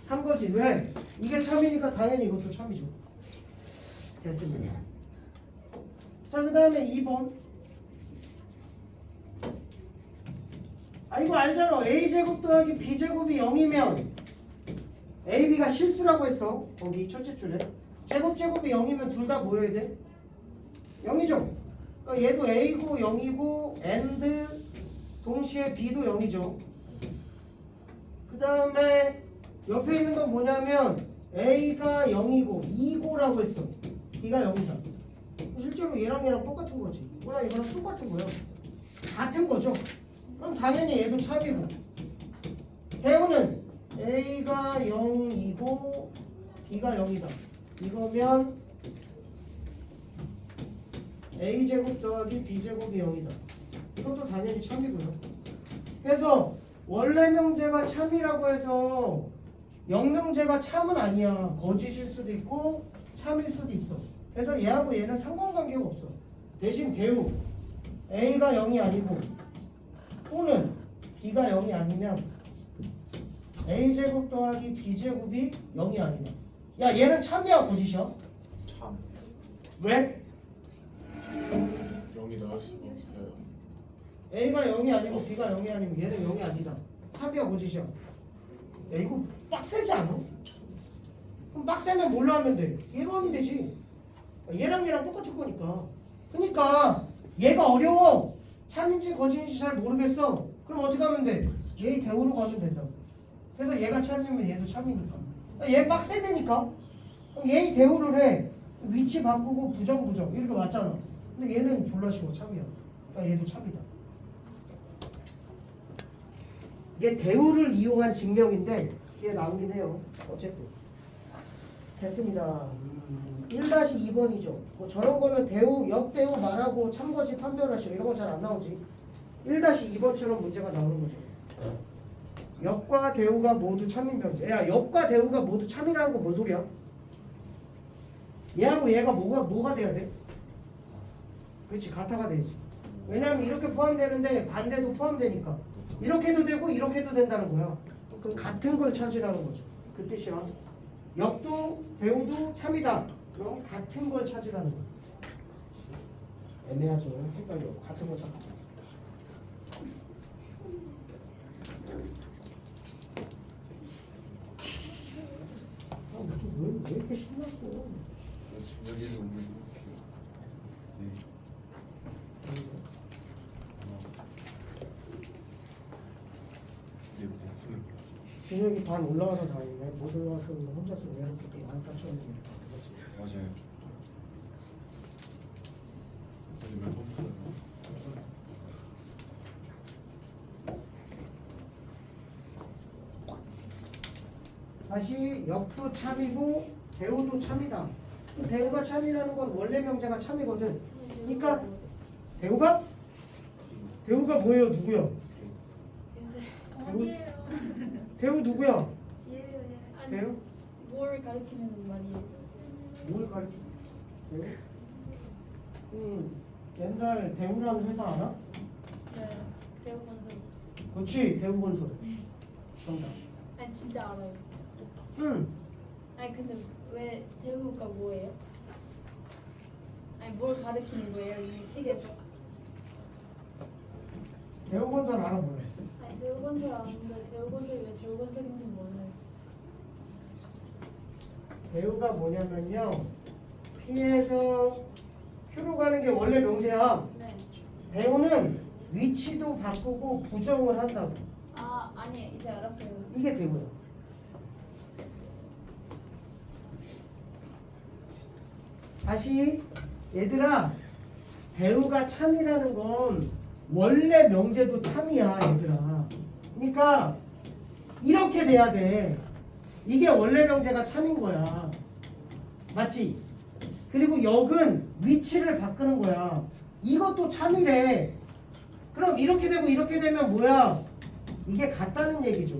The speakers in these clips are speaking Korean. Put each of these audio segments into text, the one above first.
한 거지. 왜? 이게 참이니까 당연히 이것도 참이죠. 됐습니다. 자, 그 다음에 2번. 아, 이거 알잖아. a제곱 더하기 b제곱이 0이면 ab가 실수라고 했어. 거기 첫째 줄에. 제곱제곱이 0이면 둘 다 뭐 해야 돼? 0이죠. 그러니까 얘도 a고 0이고 and 동시에 b도 0이죠. 그 다음에 옆에 있는 건 뭐냐면 a가 0이고 2고라고 했어. b가 0이다. 실제로 얘랑 똑같은 거지. 이거랑 이거랑 똑같은 거예요. 같은 거죠. 그럼 당연히 얘도 참이고. 대우는 a가 0이고 b가 0이다. 이거면 a제곱 더하기 b제곱이 0이다. 이것도 당연히 참이고요. 그래서 원래 명제가 참이라고 해서 영명제가 참은 아니야. 거짓일 수도 있고 참일 수도 있어. 그래서 얘하고 얘는 상관관계가 없어. 대신 대우 a가 0이 아니고 또는 b가 0이 아니면 a제곱 더하기 b제곱이 0이 아니다. 야, 얘는 참이야 거짓이야? 참. 왜? 0이 나올 수가 없어요. a가 0이 아니고 b가 0이 아니면 얘는 0이 아니다. 참이야 거짓이야? 야, 이거 빡세지 않아? 그럼 빡세면 뭘로 하면 돼? 얘로 하면 되지. 얘랑 얘랑 똑같을 거니까. 그러니까 얘가 어려워. 참인지 거짓인지 잘 모르겠어. 그럼 어떻게 하면 돼? 얘 대우로 가면 된다고. 그래서 얘가 참이면 얘도 참이니까. 얘 빡세대니까. 그럼 얘 대우를 해. 위치 바꾸고 부정 이렇게 맞잖아. 근데 얘는 졸라 쉬워. 참이야. 그러니까 얘도 참이다. 이게 대우를 이용한 증명인데 이게 나오긴 해요. 어쨌든 됐습니다. 1-2번이죠. 뭐 저런 거는 대우, 역대우 말하고 참거짓 판별하시오. 이런 거 잘 안 나오지. 1-2번처럼 문제가 나오는 거죠. 역과 대우가 모두 참인 병제. 야, 역과 대우가 모두 참이라는 거 뭔 소리야? 얘하고 얘가 뭐가 돼야 돼? 그렇지, 같아가 되지. 왜냐하면 이렇게 포함되는데 반대도 포함되니까 이렇게도 되고 이렇게도 된다는 거야. 그럼 같은 걸 찾으라는 거죠. 그 뜻이야. 역도 대우도 참이다. 그럼 같은 걸 찾으라는 거야. 애매하죠. 헷갈려. 같은 거 찾고. 왜 이렇게 신났어? 여기서 오늘 네. 네, 못 푸는 거. 준혁이 반 올라가서 다니네. 못 올라가서 혼자서 외롭게 또 많이 깜짝이야. 맞아요. 아니 몇번 푸는 거? 다시 역도 참이고 대우도 참이다. 대우가 참이라는 건 원래 명제가 참이거든. 그러니까 대우가 뭐예요? 누구야? 아니에요. 대우 누구야? 얘예요. 아니, 대우? 뭘 가리키는 말이에요? 뭘 가르쳐? 대우? 옛날 대우라는 회사 알아? 네. 대우건설. 그렇지, 대우건설. 정답. 아니 진짜 알아요. 응. 아니 근데 왜 대우가 뭐예요? 아니 뭘 가리키는 거예요 이 식에서? 대우건설 알아보래. 아니 대우건설 아는데 대우건설이 왜 대우건설인지 몰라요. 대우가 뭐냐면요. P에서 Q로 가는 게 원래 명제야. 네. 대우는 위치도 바꾸고 부정을 한다고. 아 아니 이제 알았어요. 이게 대우야. 다시 얘들아, 대우가 참이라는 건 원래 명제도 참이야 얘들아. 그러니까 이렇게 돼야 돼. 이게 원래 명제가 참인 거야. 맞지? 그리고 역은 위치를 바꾸는 거야. 이것도 참이래. 그럼 이렇게 되고 이렇게 되면 뭐야? 이게 같다는 얘기죠.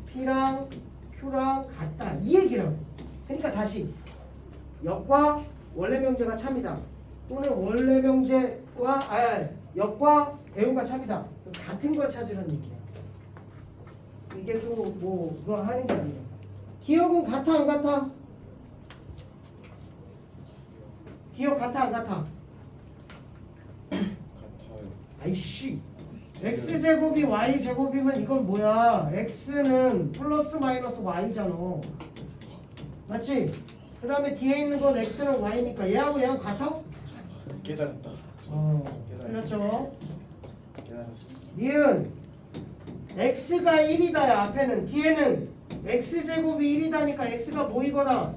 P랑 Q랑 같다. 이 얘기라고. 그러니까 다시 역과 원래 명제가 참이다. 또는 원래 명제와 역과 대우가 참이다. 같은 걸 찾으라는 얘기야. 이게 또 뭐 그거 하는 게 아니야. 기억은 같아 안 같아? 기억 같아 안 같아? 같아요. 아이씨. x제곱이 y제곱이면 이건 뭐야? x는 플러스 마이너스 y잖아. 맞지? 그 다음에 뒤에 있는 건 x는 y니까 얘하고 얘하고 같아? 깨달았다. 틀렸죠? 깨달았어. 니은 x가 1이다야. 앞에는 뒤에는 x제곱이 1이다니까 x가 뭐이거나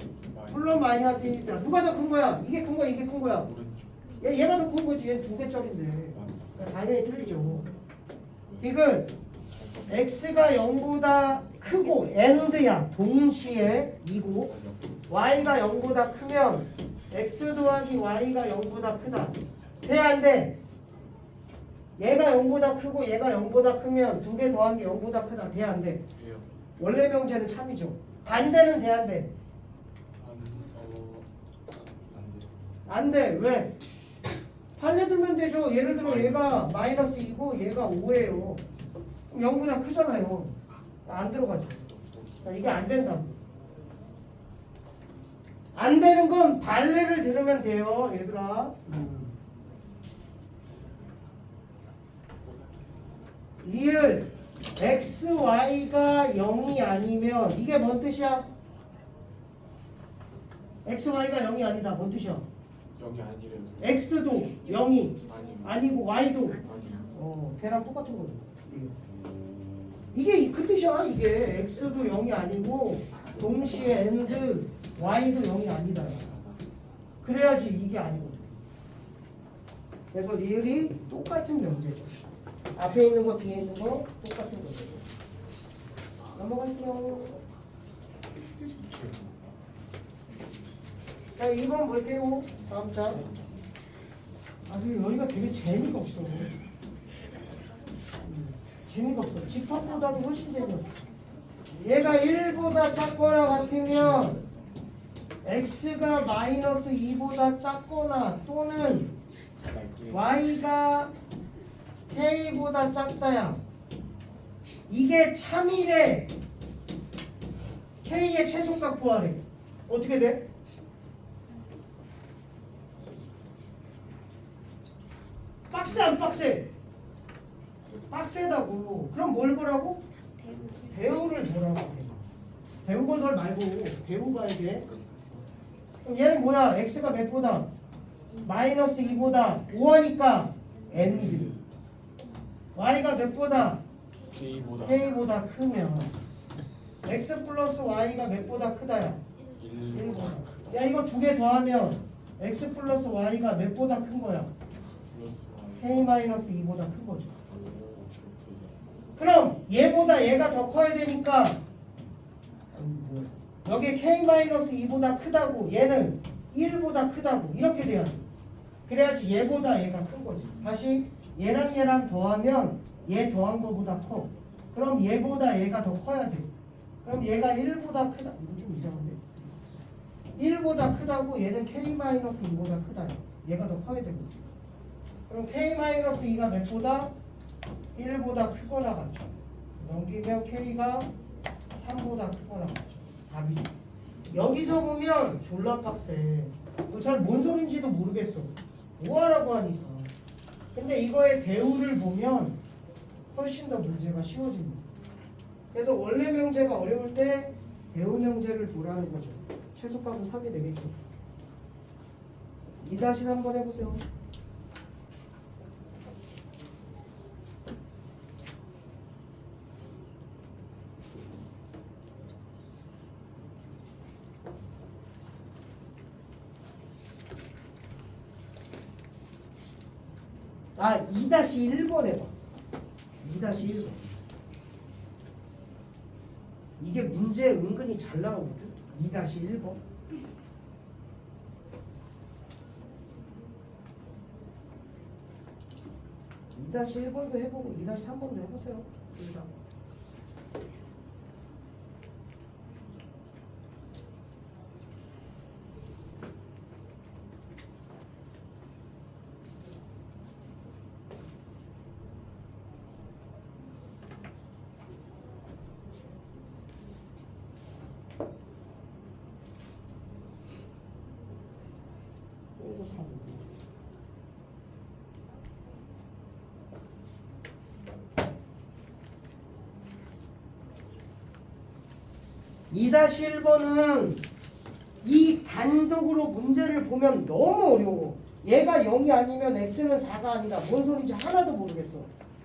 물론 마이너스 1이다. 누가 더 큰 거야? 이게 큰 거야? 이게 큰 거야? 오른쪽. 얘가 더 큰 거지. 얘는 2개짜리인데 당연히 틀리죠. 디귿 x가 0보다 크고 and야 동시에 이고 y가 0보다 크면 x 더하기 y가 0보다 크다. 돼 안 돼? 얘가 0보다 크고 얘가 0보다 크면 두 개 더한 게 0보다 크다. 돼 안 돼? 돼요. 원래 명제는 참이죠. 반대는 돼 안 돼? 안 돼요. 안 돼. 왜? 판례 들면 되죠. 예를 들어 얘가 마이너스 2고 얘가 5예요. 그럼 0보다 크잖아요. 안 들어가죠. 그러니까 이게 안 된다. 안 되는 건 반례를 들으면 돼요, 얘들아. 리을 x, y가 0이 아니면 이게 뭔 뜻이야? x, y가 0이 아니다. 뭔 뜻이야? 여기 아니래요. x도 0이 아니요. 아니고 y도 아니요. 걔랑 똑같은 거죠. 이게 그 뜻이야. 이게 x도 0이 아니고 동시에 and y도 0이 아니다. 그래야지 이게 아니거든. 그래서 리을이 똑같은 명제죠. 앞에 있는 거 뒤에 있는 거 똑같은 거죠. 넘어갈게요. 자, 2번 볼게요. 다음 장. 근데 여기가 되게 재미가 없어. 재미가 없어. 집합보다도 훨씬 재미없어. 얘가 1보다 작거나 같으면 x가 마이너스 2보다 작거나 또는 y가 k보다 작다야. 이게 참이래. k의 최소값 구하래. 어떻게 돼? 빡세 안 빡세? 빡세다고. 그럼 뭘 보라고? 배우를 보라고. 배우 건설 말고 배우 봐야 돼. 그럼 얘는 뭐야? x가 몇 보다? 마이너스 2보다 5하니까 and y가 몇 보다? k보다 크면 x 플러스 y가 몇 보다 크다야? 1보다. 야 이거 두 개 더하면 x 플러스 y가 몇 보다 큰 거야? k 마이너스 2보다 큰 거죠. 그럼 얘보다 얘가 더 커야 되니까 여기 k 마이너스 2보다 크다고 얘는 1보다 크다고 이렇게 돼야죠. 그래야지 얘보다 얘가 큰 거지. 다시 얘랑 얘랑 더하면 얘 더한 거보다 커. 그럼 얘보다 얘가 더 커야 돼. 그럼 얘가 1보다 크다. 이거 좀 이상한데. 1보다 크다고 얘는 k 마이너스 2보다 크다. 얘가 더 커야 되고. 그럼 k 마이너스 2가 몇 보다? 1보다 크거나 같죠. 넘기면 k가 3보다 크거나 같죠. 답이죠. 여기서 보면 졸라 빡세. 잘 뭔 소린지도 모르겠어. 뭐하라고 하니까. 근데 이거의 대우를 보면 훨씬 더 문제가 쉬워집니다. 그래서 원래 명제가 어려울 때 대우 명제를 보라는 거죠. 최소값은 3이 되겠죠. 2-3번 해보세요. 아, 2-1번 해봐. 2-1번. 이게 문제 은근히 잘 나오거든. 2-1번. 2-1번도 해보고 2-3번도 해보세요. 둘 다. 2-1번은 이 단독으로 문제를 보면 너무 어려워. 얘가 0이 아니면 x는 4가 아니다. 뭔 소리인지 하나도 모르겠어.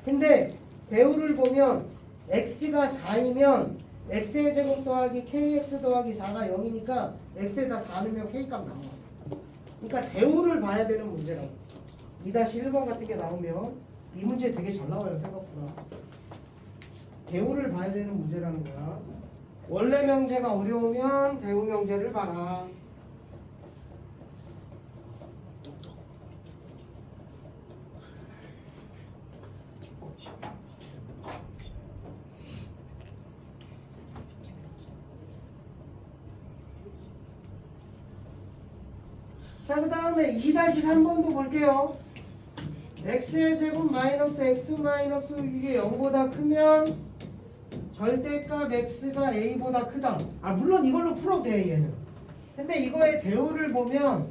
근데 배우를 보면 x가 4이면 x의 제곱 더하기 kx 더하기 4가 0이니까 x에다 4 넣으면 k값 나와. 그러니까 대우를 봐야 되는 문제라고. 2-1번 같은 게 나오면 이 문제 되게 잘 나와요, 생각보다. 대우를 봐야 되는 문제라는 거야. 원래 명제가 어려우면 대우 명제를 봐라. 자, 그 다음에 2-3번도 볼게요. x의 제곱 마이너스 x 마이너스 이게 0보다 크면 절대값 x가 a보다 크다. 아, 물론 이걸로 풀어도 돼, 얘는. 근데 이거의 대우를 보면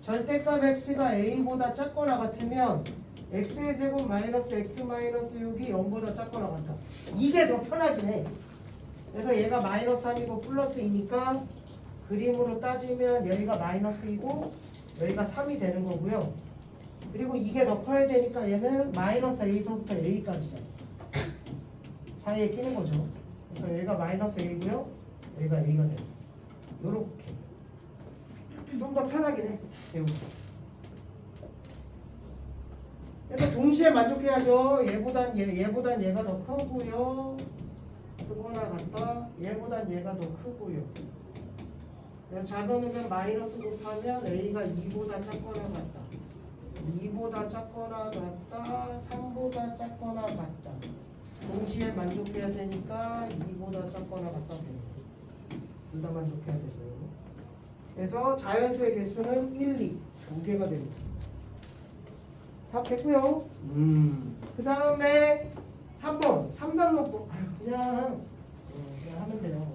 절대값 x가 a보다 작거나 같으면 x의 제곱 마이너스 x 마이너스 6이 0보다 작거나 같다. 이게 더 편하긴 해. 그래서 얘가 마이너스 3이고 플러스 2니까 그림으로 따지면 여기가 마이너스 2고 여기가 3이 되는 거고요. 그리고 이게 더 커야 되니까 얘는 마이너스 a서부터 a까지잖아. 사이에 끼는 거죠. 그래서 얘가 마이너스 a고요. 얘가 a가 돼요. 요렇게. 좀 더 편하긴 해. 배우기. 그래서 동시에 만족해야죠. 얘보단 얘가 더 크고요. 크거나 같다. 얘보단 얘가 더 크고요. 그래서 작은 의견 마이너스 곱하면 a가 2보다 작거나 같다. 2보다 작거나 같다. 3보다 작거나 같다. 동시에 만족해야 되니까 2보다 작거나 같다. 둘 다 만족해야 되죠. 그래서 자연수의 개수는 1, 2. 두 개가 됩니다. 답했고요. 그 다음에 3번. 3단 논법. 그냥 하면 돼요.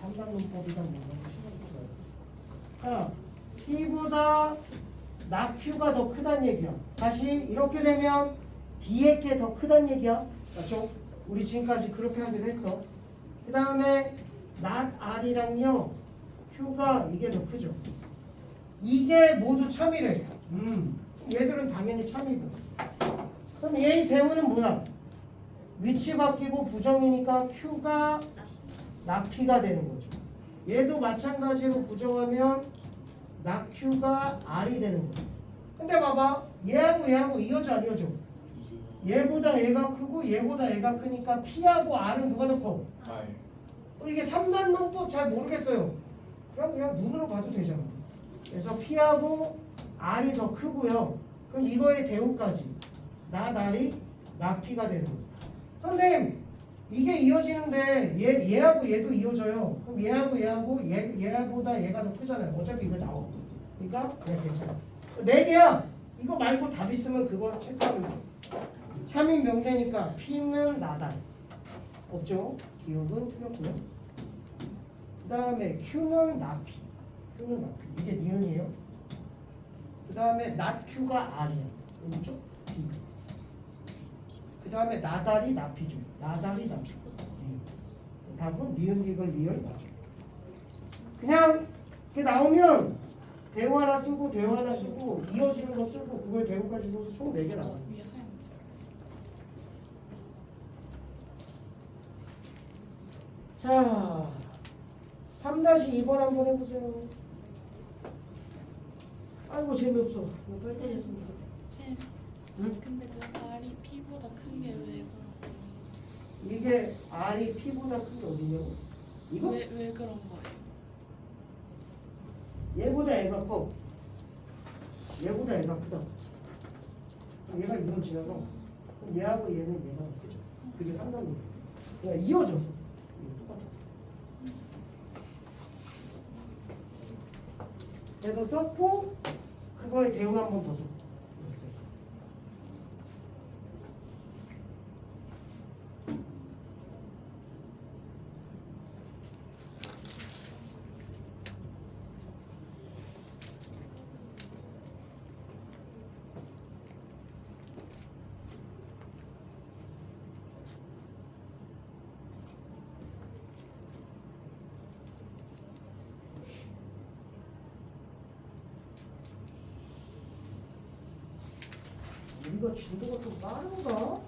3단 논법이다 뭐가 자, P보다 나 Q가 더 크다는 얘기야. 다시 이렇게 되면 D의 게 더 크다는 얘기야. 맞죠? 우리 지금까지 그렇게 하기로 했어. 그 다음에 not R이랑요 Q가 이게 더 크죠. 이게 모두 참이래. 얘들은 당연히 참이고. 그럼 얘의 대우는 뭐야? 위치 바뀌고 부정이니까 Q가 나P가 되는 거죠. 얘도 마찬가지로 부정하면 나Q가 R이 되는 거죠. 근데 봐봐. 얘하고 이어져 안 이어져? 얘보다 얘가 크고 얘보다 얘가 크니까 P하고 R은 누가 더 커? 이게 3단 논법 잘 모르겠어요. 그냥 눈으로 봐도 되잖아. 그래서 P하고 R이 더 크고요. 그럼 이거의 대우까지 R이 나P가 되는 거예요. 선생님 이게 이어지는데 얘하고 얘도 이어져요. 그럼 얘하고 얘보다 얘가 더 크잖아요. 어차피 이거 나와. 그러니까 그냥 괜찮아. 4개야. 이거 말고 답 있으면 그거 체크하면 돼. 참인 명제니까 P는 나다. 없죠? 기억은 틀렸고요. 그 다음에 Q는 나P. 이게 니은이에요. 그 다음에 not Q가 R이야. 오른쪽 B가. 그 다음에 나달이 나피죠. 나달이 나피. 답은 니은 이걸 리얼 맞죠. 그냥 이렇게 나오면 대우 하나 쓰고 대우 하나 쓰고 이어지는 거 쓰고 그걸 대우까지 써서 총 4개 나와요. 자, 3-2번 한번 해보세요. 아이고 재미없어. 빨리 했으면 좋겠다. 쌤, 응? 근데 그 R이 P보다 큰 게 왜 그런 이게 R이 P보다 큰 게 어디냐고? 이거? 왜 그런 거예요? 얘보다 얘가 커. 얘보다 얘가 크다. 그럼 얘가 이걸 지나서 그럼 얘하고 얘는 얘가 더 크죠. 그게 상관없는 거예요. 그냥 이어져서 똑같아서. 그래서 썼고 그거에 대우 한 번 더 써. 네가 진도가 좀 빠른가?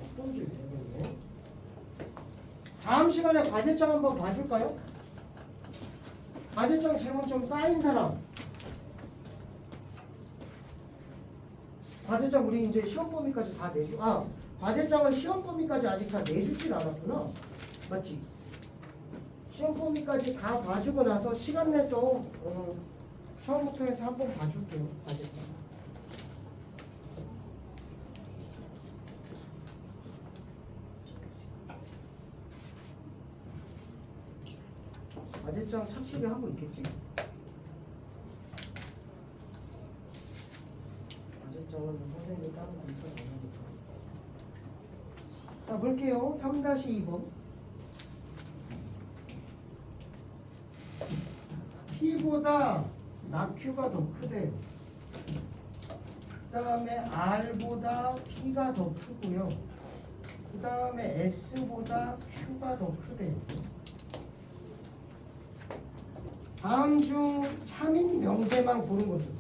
어떤지 모르겠네. 다음 시간에 과제장 한번 봐줄까요? 과제장 제목 좀 쌓인 사람. 과제장 우리 이제 시험 범위까지 다 내주. 과제장은 시험 범위까지 아직 다 내주질 않았구나. 맞지? 시험 범위까지 다 봐주고 나서 시간 내서 처음부터 해서 한번 봐줄게요. 과제장. 과제장 착실히 하고 있겠지? 과제장은 선생님이 따로 검토 안 하니까. 자, 볼게요. 3-2번. P보다 나Q가 더 크대요. 그 다음에 R보다 P가 더 크고요. 그 다음에 S보다 Q가 더 크대요. 다음 중 참인 명제만 고른 것은?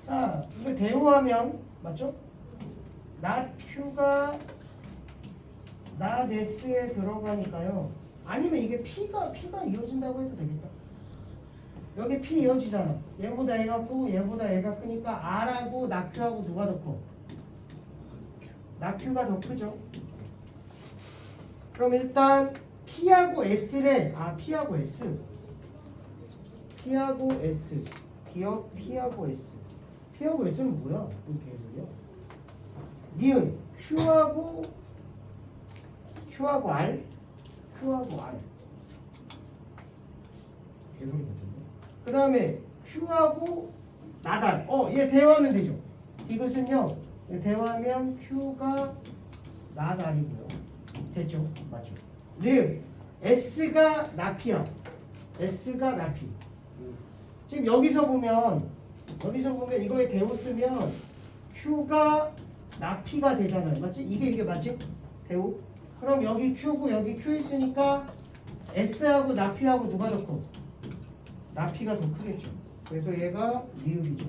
자, 이거 대우하면 맞죠? not Q가 not S에 들어가니까요. 아니면 이게 P가 이어진다고 해도 되겠다. 여기 P 이어지잖아. 얘보다 얘가 크고 얘보다 얘가 크니까 R하고 not Q하고 누가 더 커? not Q가 더 크죠. 그럼 일단 P하고 S래. P하고 S. P하고 S. 기억 P하고 S. P하고 S는 뭐야? 뭔 개소리야? 니은 Q하고 R. Q하고 R. 개소리 같은데. 그 다음에 Q하고 나달. 얘 대화하면 되죠. 이것은요. 대화하면 Q가 나달이고요. 됐죠? 맞죠? 네. S가 나피야. S가 나피. 지금 여기서 보면 이거에 대우 쓰면 Q가 나피가 되잖아요. 맞지? 이게 맞지? 대우. 그럼 여기 Q고 여기 Q 있으니까 S하고 나피하고 누가 더 커? 나피가 더 크겠죠. 그래서 얘가 리을이죠.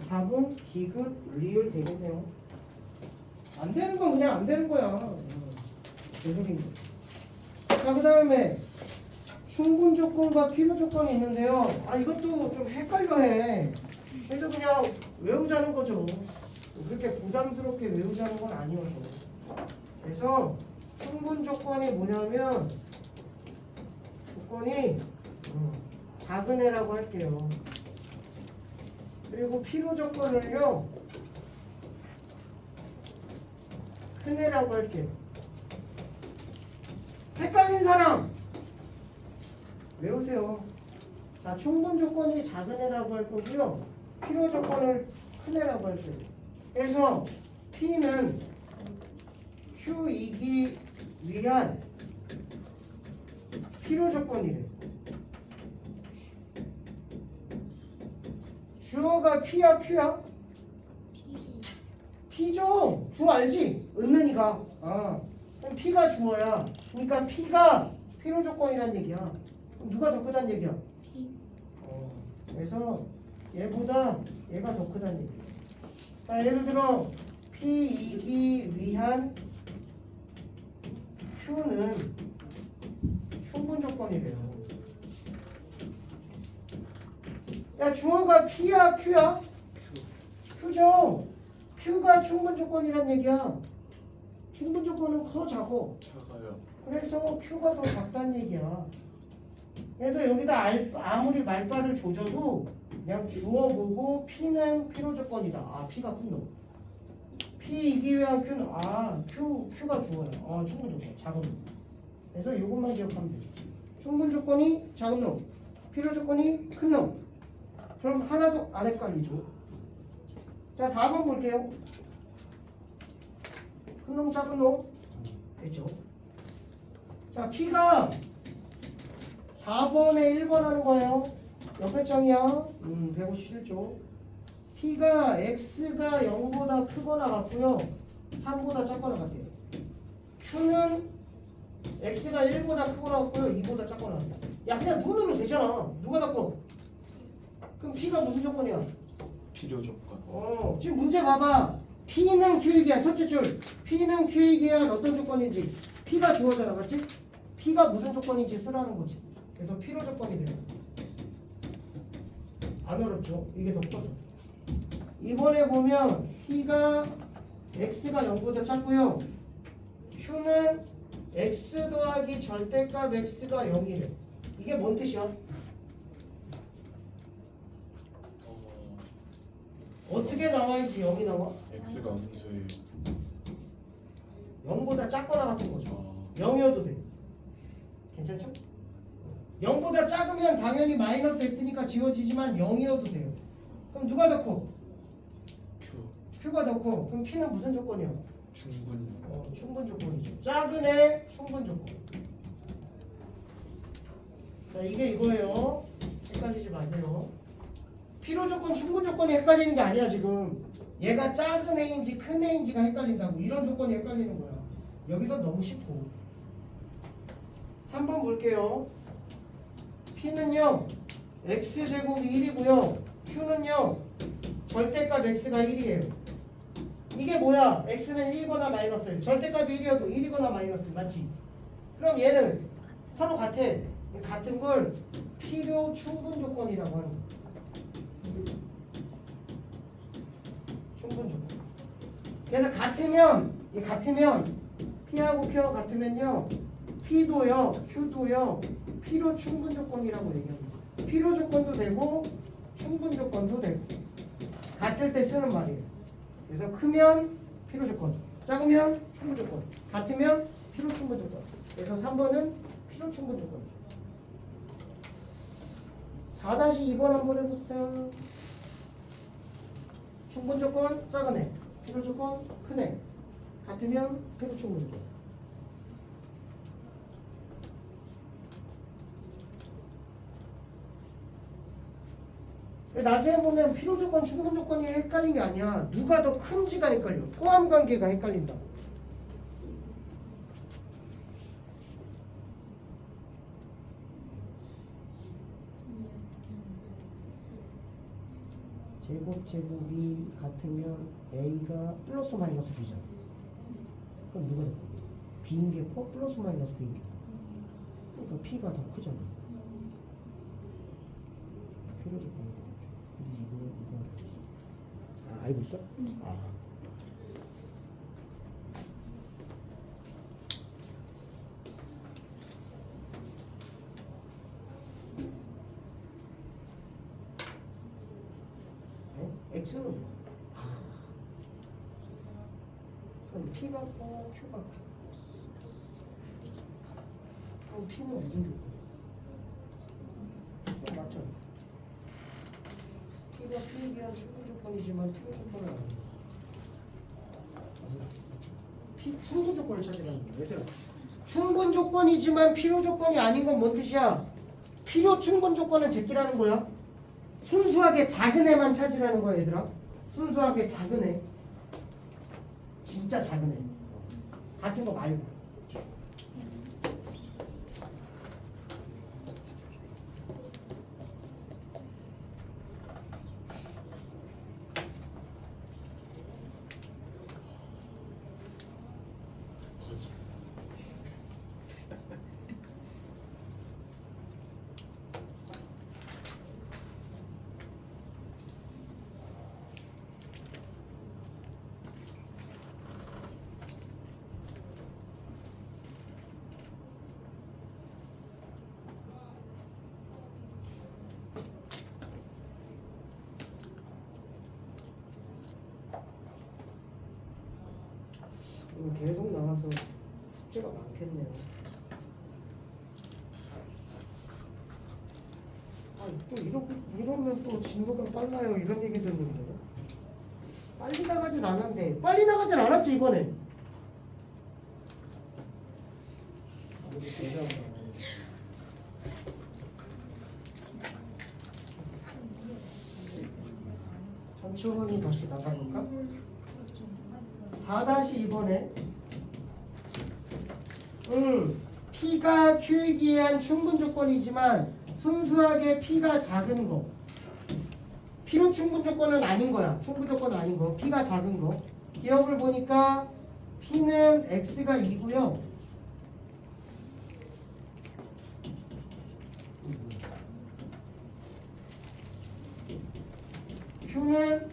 답은 디귿 리을 되겠네요. 안 되는 건 그냥 안 되는 거야. 죄송해요. 자, 그 다음에 충분 조건과 필요 조건이 있는데요. 이것도 좀 헷갈려해. 그래서 그냥 외우자는 거죠. 그렇게 부담스럽게 외우자는 건 아니어서. 그래서 충분 조건이 뭐냐면 조건이 작은 애라고 할게요. 그리고 필요 조건을요 큰 애라고 할게요. 헷갈린 사람 외우세요. 자, 충분 조건이 작은 애라고 할 거고요. 필요 조건을 큰 애라고 할게요. 그래서 P는 Q이기 위한 필요 조건이래. 주어가 P야 Q야? P죠. 주어 알지? 은는이가. 그럼 P가 주어야. 그러니까 P가 필요 조건이란 얘기야. 그럼 누가 더 크단 얘기야? P. 그래서 얘보다 얘가 더 크단 얘기야. 자, 예를 들어 P이기 위한 Q는 충분 조건이래요. 야, 주어가 P야 Q야? Q죠. Q가 충분 조건이란 얘기야. 충분 조건은 커 작어. 작아요. 그래서 Q가 더 작다는 얘기야. 그래서 여기다 아무리 말발을 조져도 그냥 주어 보고 P는 필요 조건이다. P가 큰 놈. P이기 위한 Q는 Q가 주어야. 충분 조건 작은 놈. 그래서 이것만 기억하면 되죠. 충분 조건이 작은 놈, 필요 조건이 큰 놈. 그럼 하나도 안 헷갈리죠. 자, 4번 볼게요. 큰 놈, 작은 놈. 됐죠? 자, P가 4번에 1번 하는 거예요. 옆에 장이야. 157쪽. P가 X가 0보다 크거나 같고요. 3보다 작거나 같대요. Q는 X가 1보다 크거나 같고요. 2보다 작거나 같다. 야 그냥 눈으로 되잖아. 누가 더 커? 그럼 P가 무슨 조건이야? 필요 조건. 지금 문제 봐봐. P는 Q에 기한 첫째 줄. P는 Q에 기한 어떤 조건인지. P가 주어잖아, 맞지? P가 무슨 조건인지 쓰라는 거지. 그래서 필요 조건이 돼요. 안 어렵죠? 이게 더 커져. 이번에 보면 P가 X가 0보다 작고요. Q는 X 더하기 절대값 X가 0이래. 이게 뭔 뜻이야? 어떻게 나와야지 0이 나와? X가 음수예요. 0보다 작거나 같은 거죠. 어, 0이어도 돼. 괜찮죠? 0보다 작으면 당연히 마이너스 x니까 지워지지만 0이어도 돼요. 그럼 누가 더 커? Q Q가 더 커. 그럼 P는 무슨 조건이야? 충분. 충분 조건이죠. 작은 애 충분 조건. 자, 이게 이거예요. 헷갈리지 마세요. 필요 조건, 충분 조건이 헷갈리는 게 아니야 지금. 얘가 작은 애인지 큰 애인지가 헷갈린다고. 이런 조건이 헷갈리는 거야. 여기서 너무 쉽고. 3번 볼게요. P는요 x제곱이 1이고요. Q는요 절대값 x가 1이에요. 이게 뭐야? x는 1이거나 마이너스 1. 절대값이 1이어도 1이거나 마이너스 1 맞지? 그럼 얘는 서로 같아. 같은 걸 필요 충분 조건이라고 하는 거야. 충분 조건. 그래서 같으면 P하고 Q하고 같으면요 P도요 Q도요 필요 충분 조건이라고 얘기합니다. 필요 조건도 되고 충분 조건도 되고 같을 때 쓰는 말이에요. 그래서 크면 필요 조건, 작으면 충분 조건, 같으면 필요 충분 조건. 그래서 3번은 필요 충분 조건이죠. 4-2번 한번 해보세요. 충분 조건 작은 애, 필요 조건 큰 애, 같으면 필요 충분 조건. 나중에 보면 필요 조건, 충분 조건이 헷갈린 게 아니야. 누가 더 큰지가 헷갈려. 포함 관계가 헷갈린다. 제곱이 같으면 A가 플러스 마이너스 B잖아. 그럼 누가 더 커? B인 게 커? 플러스 마이너스 B인 게 커? 그러니까 P가 더 크잖아. 필요 조건이 되겠죠. 이거 알고 있어? 아. 네? X는 뭐야? 아. 그럼 P가 커, Q가 커. 그럼 P는 무슨 조건? 맞죠? P가 P에 대한 충분 조건이지만 필요 조건은 아니에요. 충분 조건을 찾으라는 거예요. 얘들아. 충분 조건이지만 필요 조건이 아닌 건 뭔 뜻이야? 필요 충분 조건을 제끼라는 거야. 순수하게 작은 애만 찾으라는 거야, 얘들아. 순수하게 작은 애. 진짜 작은 애. 같은 거 말고. 계속 나와서 숙제가 많겠네요. 또 이러면 또 진도가 빨라요. 이런 얘기 듣는데 빨리 나가진 않았는데 빨리 나가진 않았지 이번에. 5초 다시 나가볼까? 4-2번에 P가 Q이기 위한 충분 조건이지만 순수하게 P가 작은 거 P로 충분 조건은 아닌 거야. 충분 조건은 아닌 거. P가 작은 거. 기억을 보니까 P는 X가 2고요. Q는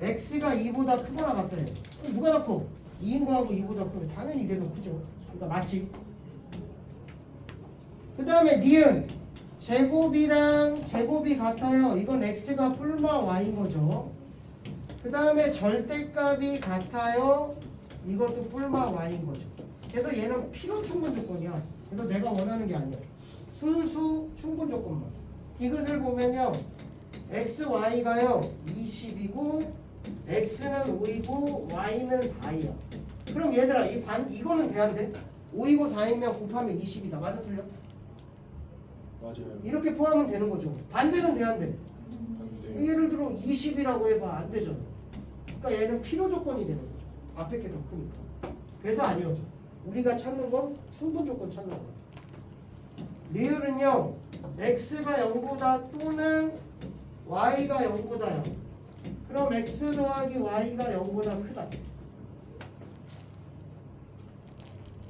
X가 2보다 크거나 같다요. 누가 더 커? 2인 거하고 2보다 크면 당연히 이게 더 크죠. 그러니까 맞지? 그 다음에 니은 제곱이랑 제곱이 같아요. 이건 X가 뿔마 Y인 거죠. 그 다음에 절대값이 같아요. 이것도 뿔마 Y인 거죠. 그래서 얘는 필요 충분 조건이야. 그래서 내가 원하는 게 아니야. 순수 충분 조건만. 이것을 보면요. X, Y가요 20이고 X는 5이고 Y는 4이야. 그럼 얘들아 이거는 돼야 돼? 5이고 4이면 곱하면 20이다. 맞아 틀려? 맞아요. 이렇게 포함하면 되는 거죠. 반대는 돼야 안 돼? 안 돼요. 예를 들어 20이라고 해봐. 안 되잖아. 그러니까 얘는 필요 조건이 되는 거죠. 앞에 게 더 크니까. 그래서 아니어져. 우리가 찾는 건 충분 조건 찾는 거야. 리을은요. X가 0보다 또는 Y가 0보다요. 그럼 X 더하기 Y가 0보다 크다.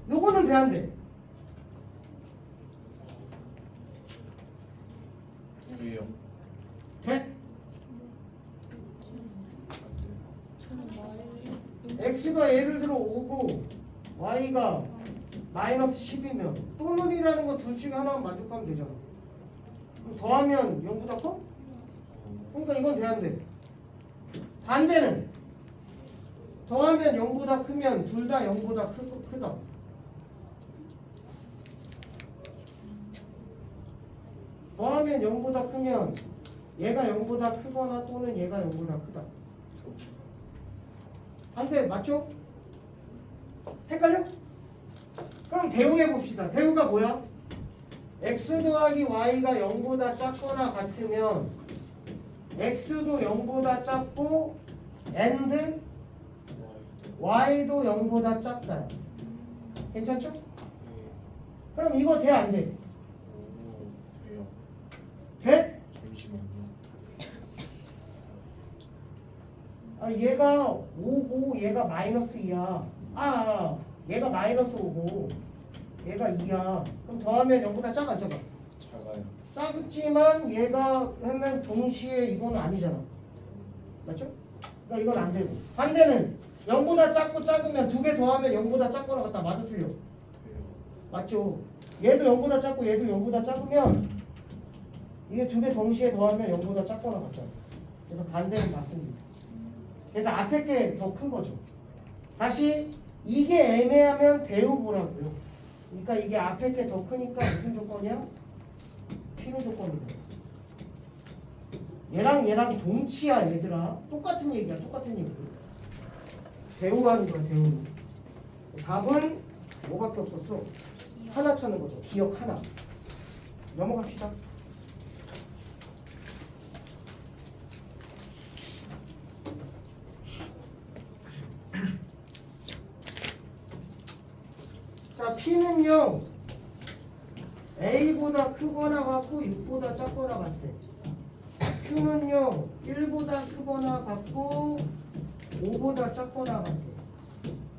요거는 돼 안 돼? 돼요. 돼? 안 돼요. 저는 X가 예를 들어 5고 Y가 마이너스 10이면 또는이라는 거 둘 중에 하나만 만족하면 되잖아. 그럼 더하면 0보다 커? 그러니까 이건 돼야 돼. 반대는 더하면 0보다 크면 둘 다 0보다 크다. 더하면 0보다 크면 얘가 0보다 크거나 또는 얘가 0보다 크다. 반대 맞죠? 헷갈려? 그럼 대우해 봅시다. 대우가 뭐야? X 더하기 Y가 0보다 작거나 같으면 X도 0보다 작고 and Y도 0보다 작다. 괜찮죠? 네. 그럼 이거 돼 안 돼? 오, 돼요. 돼? 잠시만요. 아 얘가 5고 얘가 마이너스 2야. 얘가 마이너스 5고 얘가 2야. 그럼 더하면 0보다 작아 안 작아? 작아요. 작지만 얘가 하면 동시에 이거는 아니잖아. 맞죠? 그러니까 이건 안 되고. 반대는 0보다 작고 작으면 두 개 더하면 0보다 작거나 같다. 맞아 틀려? 돼요. 맞죠? 얘도 0보다 작고 얘도 0보다 작으면 이게 두 개 동시에 더하면 0보다 작거나 같잖아. 그래서 반대는 맞습니다. 그래서 앞에 게 더 큰 거죠. 다시 이게 애매하면 대우 보라고요. 그러니까 이게 앞에 게 더 크니까 무슨 조건이야? 필요 조건이다. 얘랑 동치야 얘들아. 똑같은 얘기야. 똑같은 얘기. 대우하는 거야 대우. 답은 뭐밖에 없었어? 하나 찾는 거죠. 기억 하나. 넘어갑시다. 자, P는요 A보다 크거나 같고 6보다 작거나 같대. Q는요 1보다 크거나 같고 5보다 작거나 같대.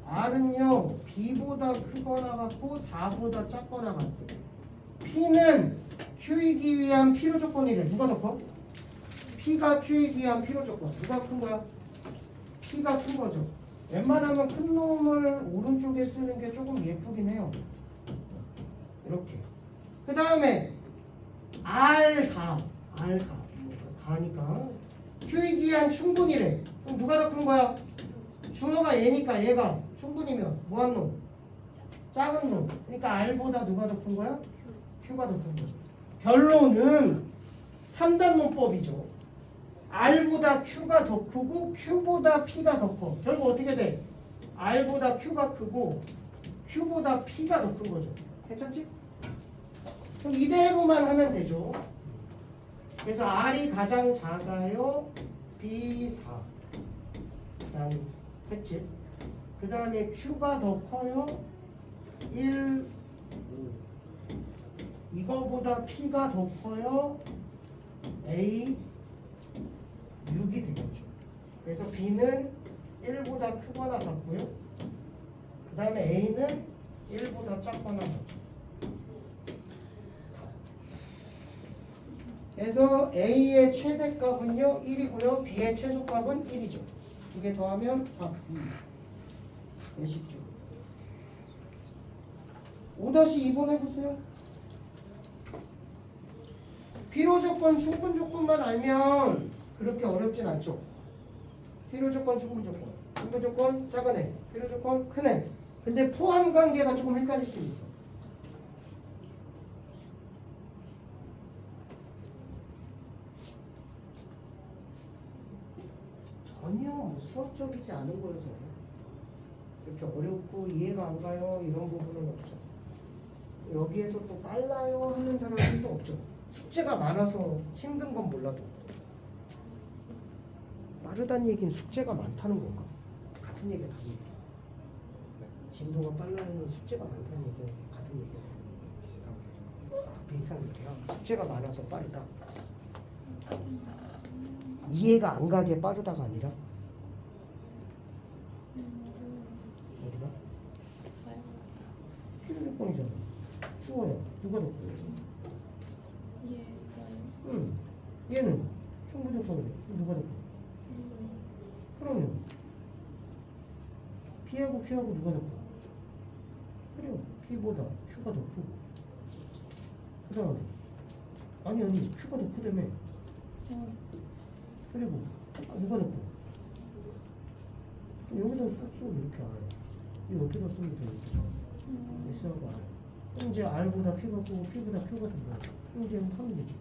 R은요 B보다 크거나 같고 4보다 작거나 같대. P는 Q이기 위한 필요 조건이래. 누가 더 커? P가 Q이기 위한 필요 조건. 누가 큰 거야? P가 큰 거죠. 웬만하면 큰 놈을 오른쪽에 쓰는 게 조금 예쁘긴 해요. 이렇게. 그 다음에 가니까 Q이기 위한 충분이래. 그럼 누가 더 큰 거야? 주어가 얘니까 얘가 충분이면 뭐한 놈? 작은 놈. 그러니까 R보다 누가 더 큰 거야? Q가 더 큰 거죠. 결론은 3단론법이죠. R보다 Q가 더 크고 Q보다 P가 더 커. 결국 어떻게 돼? R보다 Q가 크고 Q보다 P가 더 큰 거죠. 괜찮지? 그럼 이대로만 하면 되죠. 그래서 R이 가장 작아요? B 4. 자, 셋째. 그 다음에 Q가 더 커요. 1 5. 이거보다 P가 더 커요. A 6이 되겠죠. 그래서 B는 1보다 크거나 같고요. 그 다음에 A는 1보다 작거나 같죠. 그래서 A의 최대값은요 1이고요. B의 최소값은 1이죠. 두 개 더하면 답 2. 쉽죠. 5-2번 해보세요. 필요 조건, 충분 조건만 알면 그렇게 어렵진 않죠. 필요 조건, 충분 조건. 충분 조건 작은 애, 필요 조건 큰 애. 근데 포함 관계가 조금 헷갈릴 수 있어. 전혀 수학적이지 않은 거여서 이렇게 어렵고 이해가 안 가요 이런 부분은 없죠. 여기에서 또 빨라요 하는 사람도 없죠. 숙제가 많아서 힘든 건 몰라도 빠르다는 얘기는 숙제가 많다는 건가? 같은 얘기야 다른 얘기야. 진도가 빨라는 숙제가 많다는 얘기야 같은 얘기야 다른 얘기야. 비슷한 얘기야. 숙제가 많아서 빠르다. 이해가 안 가게 빠르다가 아니라 어디가? 필요 조건이잖아. 주어야. 누가 더 커요? 응. 얘는 충분 조건이래. 누가 더 커? 그러면 P하고 Q하고 누가 더 커? 그래요. P보다 Q가 더 크고. 그 다음에 아니 Q가 더 크다며. 그리고 누가 더 커? 여기다 써 이렇게 알아요. 이거 어떻게 쓰면 되겠지? S하고 R. 그럼 이제 R보다 P가 크고 P보다 Q가 더 크고. 그럼 이제 하면 되지.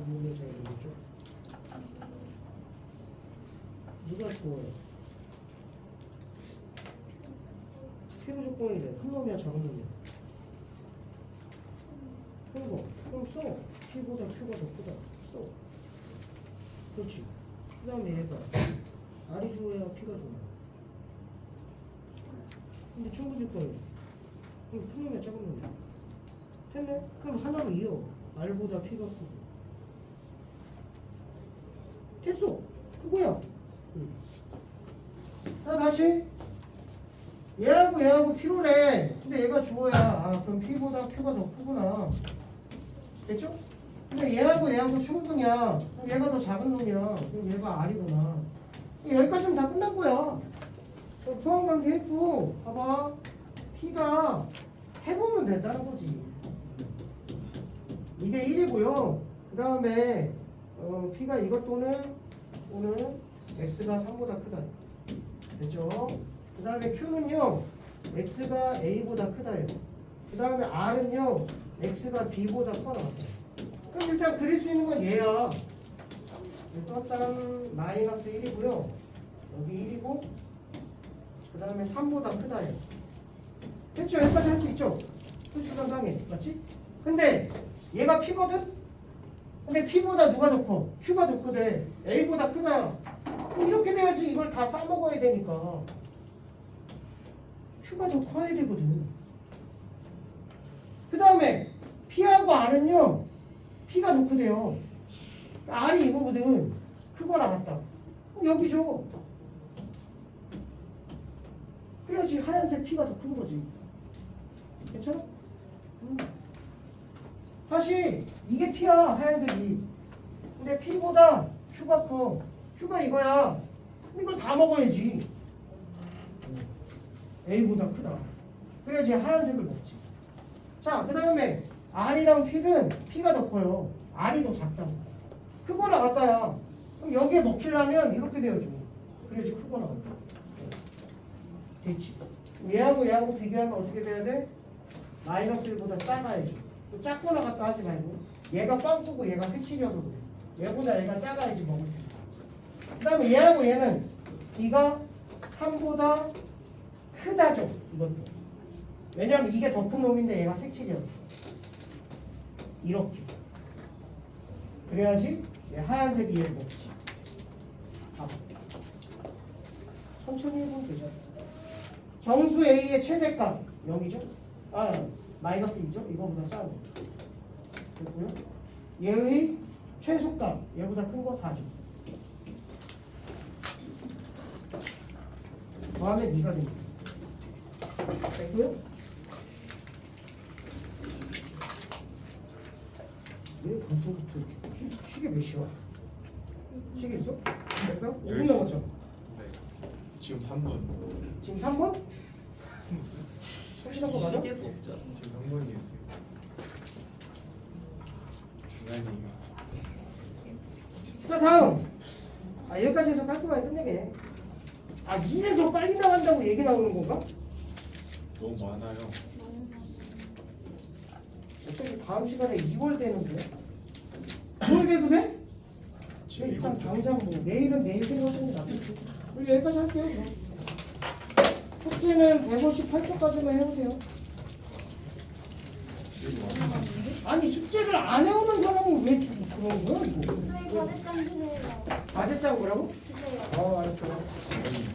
부분을 잘 모르죠? 누가 좋아요? 필요 조건이래. 큰 놈이야, 작은 놈이야? 큰 거. 그럼 써. P보다 Q가 더 크다. 써. 그렇지. 그 다음에 얘가 R이 좋아야 P가 좋아. 근데 충분 조건이. 그럼 큰 놈이야, 작은 놈이야? 됐네? 그럼 하나로 이어. R보다 P가 크고. 됐어. 그거야. 자, 다시. 얘하고 P로래. 근데 얘가 주어야. 아, 그럼 P보다 Q가 더 크구나. 됐죠? 근데 얘하고 충분이야. 그럼 얘가 더 작은 놈이야. 그럼 얘가 R이구나. 여기까지는 다 끝난 거야. 포함관계 했고, 봐봐. P가 해보면 된다는 거지. 이게 1이고요. 그 다음에 P가 이것 또는 X가 3보다 크다. 됐죠? 그 다음에 Q는요, X가 A보다 크다요. 그 다음에 R은요, X가 B보다 커나. 그럼 일단 그릴 수 있는 건 얘야. 그래서 짠 마이너스 1이고요. 여기 1이고, 그 다음에 3보다 크다요. 됐죠? 여기까지 할 수 있죠? 수식상당해. 맞지? 근데 얘가 P거든? 근데 P보다 누가 더 커? Q가 더 크대. A보다 크다. 이렇게 돼야지 이걸 다 싸먹어야 되니까. Q가 더 커야 되거든. 그 다음에 P하고 R은요. P가 더 크대요. R이 이거거든. 크거나 같다. 그럼 여기 줘. 그래야지 하얀색 P가 더 큰 거지. 괜찮아? 다시 이게 P야 하얀색이. 근데 P보다 Q가 커. Q가 이거야. 그럼 이걸 다 먹어야지. A보다 크다. 그래야지 하얀색을 먹지. 자, 그 다음에 R이랑 P는 P가 더 커요. R이 더 작다고. 크거나 같다야. 그럼 여기에 먹히려면 이렇게 되어줘. 그래야지 크거나 같다. 됐지. 얘하고 비교하면 어떻게 돼야 돼? 마이너스 1보다 작아야지. 또 작거나 같다 하지 말고. 얘가 빵꾸고 얘가 색칠이어서 그래. 얘보다 얘가 작아야지 먹을 수 있어. 그 다음에 얘하고 얘는 B가 3보다 크다죠. 이것도. 왜냐면 이게 더 큰 놈인데 얘가 색칠이어서. 이렇게. 그래야지 얘 하얀색이 얘를 먹지. 봐봐. 천천히 해보면 되죠. 정수 A의 최대값 0이죠? 아, 마이너스 2죠? 이거보다 작은 거. 됐고요. 얘의 최소값 얘보다 큰 거 4죠. 더하면 2가 됩니다. 됐고요. 왜 벌써부터 시계 몇 시야? 시계 있어? 될까? 5분 남았죠? 지금 3분. 지금 3분? 확실한 거 맞아? 지금 3분이었어요. 장난이에요. 자, 다음. 여기까지 해서 깔끔하게 끝내게. 이래서 빨리 나간다고 얘기 나오는 건가? 너무 많아요. 어차피 다음 시간에 2월 되는데. 2월 돼도 돼? 지금 일단 7분. 당장 뭐 내일은 내일 생각하는 게 낫겠지. 우리 여기까지 할게요. 그럼. 숙제는 158초까지만 해오세요. 아니 숙제를 안 해오는 사람은 왜 주고 그러는 거야 이거? 선생님 과제장 주세요. 과제장 뭐라고? 주세요. 알았어.